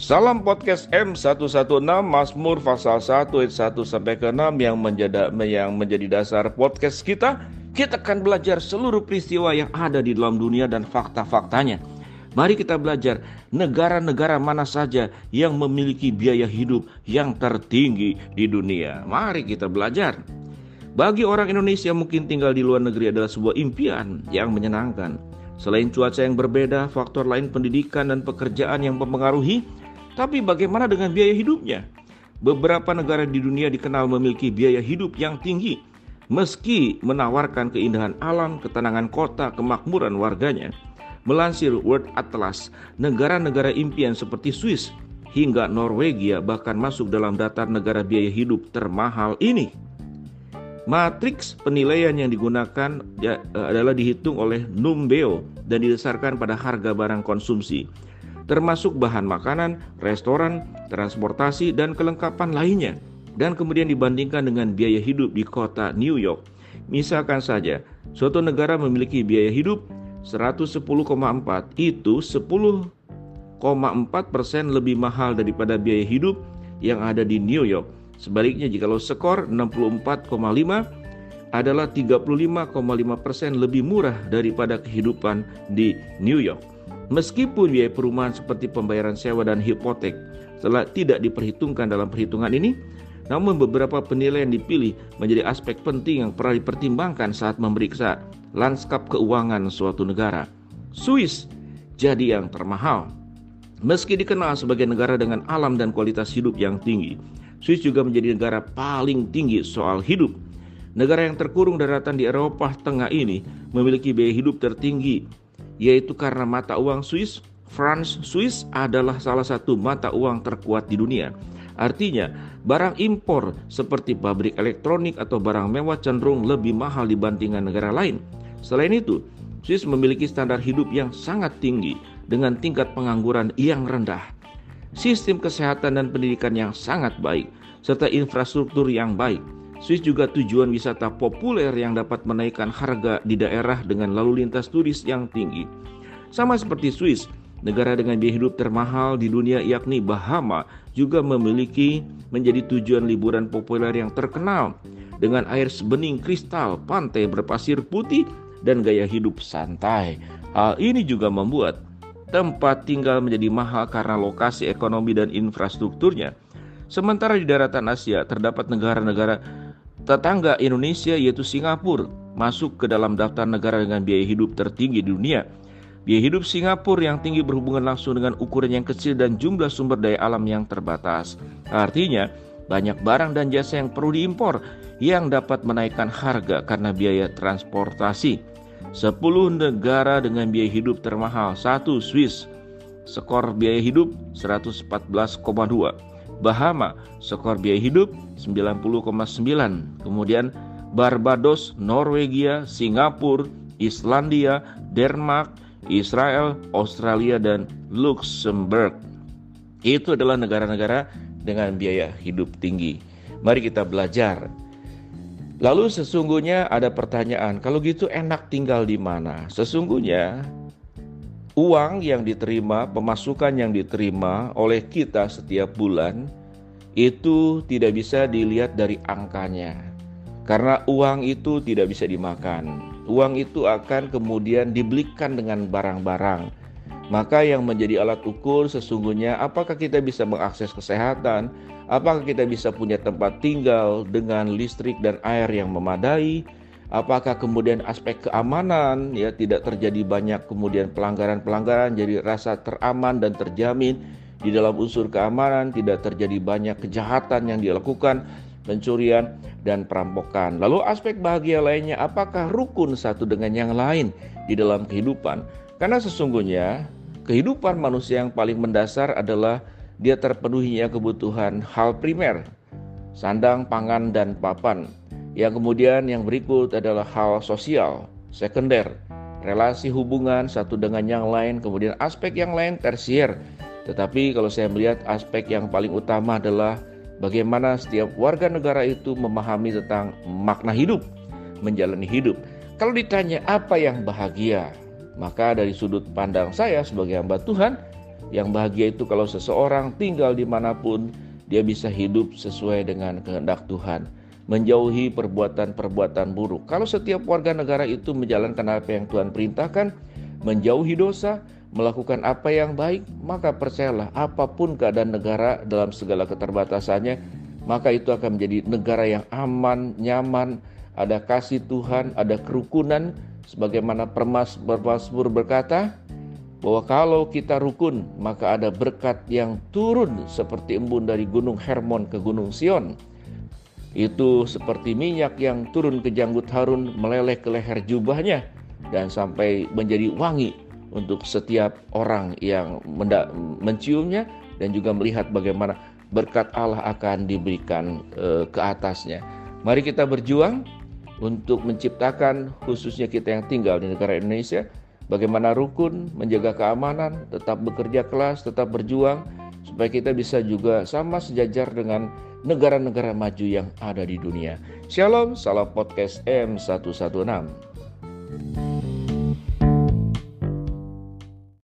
Salam podcast M116 Mazmur pasal 1 ayat 1 sampai ke 6 yang menjadi dasar podcast kita. Kita akan belajar seluruh peristiwa yang ada di dalam dunia dan fakta-faktanya. Mari kita belajar negara-negara mana saja yang memiliki biaya hidup yang tertinggi di dunia. Mari kita belajar. Bagi orang Indonesia mungkin tinggal di luar negeri adalah sebuah impian yang menyenangkan. Selain cuaca yang berbeda, faktor lain pendidikan dan pekerjaan yang mempengaruhi. Tapi bagaimana dengan biaya hidupnya? Beberapa negara di dunia dikenal memiliki biaya hidup yang tinggi. Meski menawarkan keindahan alam, ketenangan kota, kemakmuran warganya. Melansir World Atlas, negara-negara impian seperti Swiss hingga Norwegia bahkan masuk dalam daftar negara biaya hidup termahal ini. Matriks penilaian yang digunakan adalah dihitung oleh Numbeo dan didasarkan pada harga barang konsumsi, termasuk bahan makanan, restoran, transportasi, dan kelengkapan lainnya, dan kemudian dibandingkan dengan biaya hidup di kota New York. Misalkan saja, suatu negara memiliki biaya hidup 110,4, itu 10,4% lebih mahal daripada biaya hidup yang ada di New York. Sebaliknya, jikalau skor 64,5 adalah 35,5% lebih murah daripada kehidupan di New York. Meskipun biaya perumahan seperti pembayaran sewa dan hipotek telah tidak diperhitungkan dalam perhitungan ini, namun beberapa penilaian dipilih menjadi aspek penting yang pernah dipertimbangkan saat memeriksa lanskap keuangan suatu negara. Swiss jadi yang termahal. Meski dikenal sebagai negara dengan alam dan kualitas hidup yang tinggi, Swiss juga menjadi negara paling tinggi soal hidup. Negara yang terkurung daratan di Eropa Tengah ini memiliki biaya hidup tertinggi, yaitu karena mata uang Swiss. Franc Swiss adalah salah satu mata uang terkuat di dunia. Artinya, barang impor seperti pabrik elektronik atau barang mewah cenderung lebih mahal dibandingkan negara lain. Selain itu, Swiss memiliki standar hidup yang sangat tinggi dengan tingkat pengangguran yang rendah, sistem kesehatan dan pendidikan yang sangat baik, serta infrastruktur yang baik. Swiss juga tujuan wisata populer yang dapat menaikkan harga di daerah dengan lalu lintas turis yang tinggi. Sama seperti Swiss, negara dengan biaya hidup termahal di dunia yakni Bahama juga menjadi tujuan liburan populer yang terkenal dengan air sebening kristal, pantai berpasir putih, dan gaya hidup santai. Hal ini juga membuat tempat tinggal menjadi mahal karena lokasi ekonomi dan infrastrukturnya. Sementara di daratan Asia terdapat negara-negara tetangga Indonesia yaitu Singapura masuk ke dalam daftar negara dengan biaya hidup tertinggi di dunia. Biaya hidup Singapura yang tinggi berhubungan langsung dengan ukuran yang kecil dan jumlah sumber daya alam yang terbatas. Artinya, banyak barang dan jasa yang perlu diimpor yang dapat menaikkan harga karena biaya transportasi. 10 negara dengan biaya hidup termahal. 1. Swiss, skor biaya hidup 114,2. Bahama, skor biaya hidup 90,9. Kemudian Barbados, Norwegia, Singapura, Islandia, Denmark, Israel, Australia, dan Luxembourg. Itu adalah negara-negara dengan biaya hidup tinggi. Mari kita belajar. Lalu sesungguhnya ada pertanyaan, kalau gitu enak tinggal di mana? Sesungguhnya uang yang diterima, pemasukan yang diterima oleh kita setiap bulan itu tidak bisa dilihat dari angkanya. Karena uang itu tidak bisa dimakan. Uang itu akan kemudian dibelikan dengan barang-barang. Maka yang menjadi alat ukur sesungguhnya apakah kita bisa mengakses kesehatan, apakah kita bisa punya tempat tinggal dengan listrik dan air yang memadai, apakah kemudian aspek keamanan ya tidak terjadi banyak kemudian pelanggaran-pelanggaran, jadi rasa teraman dan terjamin di dalam unsur keamanan, tidak terjadi banyak kejahatan yang dilakukan, pencurian dan perampokan. Lalu aspek bahagia lainnya, apakah rukun satu dengan yang lain di dalam kehidupan? Karena sesungguhnya kehidupan manusia yang paling mendasar adalah dia terpenuhinya kebutuhan hal primer, sandang, pangan, dan papan. Yang kemudian yang berikut adalah hal sosial, sekunder, relasi hubungan satu dengan yang lain, kemudian aspek yang lain tersier. Tetapi kalau saya melihat aspek yang paling utama adalah bagaimana setiap warga negara itu memahami tentang makna hidup, menjalani hidup. Kalau ditanya apa yang bahagia, maka dari sudut pandang saya sebagai hamba Tuhan, Yang bahagia itu kalau seseorang tinggal dimanapun, dia bisa hidup sesuai dengan kehendak Tuhan, menjauhi perbuatan-perbuatan buruk. Kalau setiap warga negara itu menjalankan apa yang Tuhan perintahkan, menjauhi dosa, melakukan apa yang baik, maka percayalah apapun keadaan negara dalam segala keterbatasannya, maka itu akan menjadi negara yang aman, nyaman, ada kasih Tuhan, ada kerukunan, sebagaimana Mazmur berkata, bahwa kalau kita rukun, maka ada berkat yang turun seperti embun dari gunung Hermon ke gunung Sion. Itu seperti minyak yang turun ke janggut Harun, meleleh ke leher jubahnya, dan sampai menjadi wangi untuk setiap orang yang menciumnya, dan juga melihat bagaimana berkat Allah akan diberikan ke atasnya. Mari kita berjuang untuk menciptakan, khususnya kita yang tinggal di negara Indonesia, bagaimana rukun, menjaga keamanan, tetap bekerja keras, tetap berjuang, supaya kita bisa juga sama sejajar dengan negara-negara maju yang ada di dunia. Shalom, salam podcast M116.